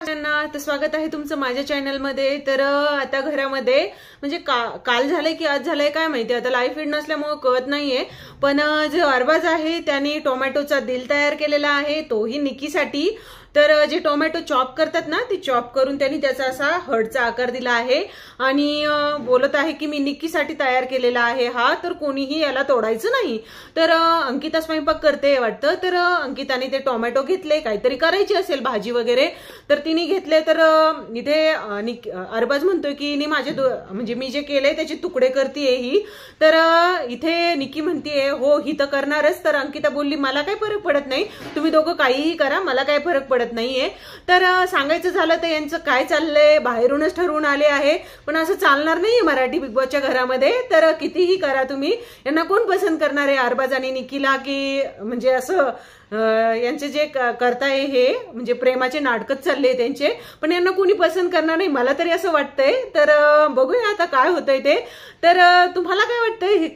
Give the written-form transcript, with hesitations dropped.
तर स्वागत आहे तुमचं माझ्या चॅनलमध्ये। तर आता घरामध्ये म्हणजे काल झालंय की आज झालंय काय माहिती, आता लाईव्ह फीड नसल्यामुळे कळत नाहीये। पण जो अरबाज आहे त्याने टोमॅटोचा दिल तयार केलेला आहे, तोही निकीसाठी। तर जे टोमॅटो चॉप करतात ना, ती चॉप करून त्यांनी त्याचा असा हर्टचा आकार दिला आहे आणि बोलत आहे की मी निकीसाठी तयार केलेला आहे हा, तर कोणीही याला तोडायचं नाही। तर अंकिता स्वयंपाक करते वाटतं, तर अंकिताने ते टोमॅटो घेतले, काहीतरी करायची असेल भाजी वगैरे, तर तिने घेतले। तर इथे अरबाज म्हणतोय की माझे म्हणजे मी जे केलंय त्याचे तुकडे करतीये ही। तर इथे निकी म्हणतीये हो ही तर करणारच। तर अंकिता बोलली मला काही फरक पडत नाही, तुम्ही दोघं काहीही करा, मला काही फरक पडत नाहीये। तर सांगायचं झालं तर यांचं काय चाललंय, बाहेरूनच ठरवून आले आहे, पण असं चालणार नाहीये मराठी बिग बॉसच्या घरामध्ये। तर कितीही करा तुम्ही, यांना कोण पसंत करणार आहे अरबाज आणि निकीला, की म्हणजे असं यांचे जे करताय हे म्हणजे प्रेमाचे नाटकच चालले त्यांचे, पण यांना कोणी पसंत करणार नाही, मला तरी असं वाटतंय। तर बघूया आता काय होतंय ते। तर तुम्हाला काय वाटतंय?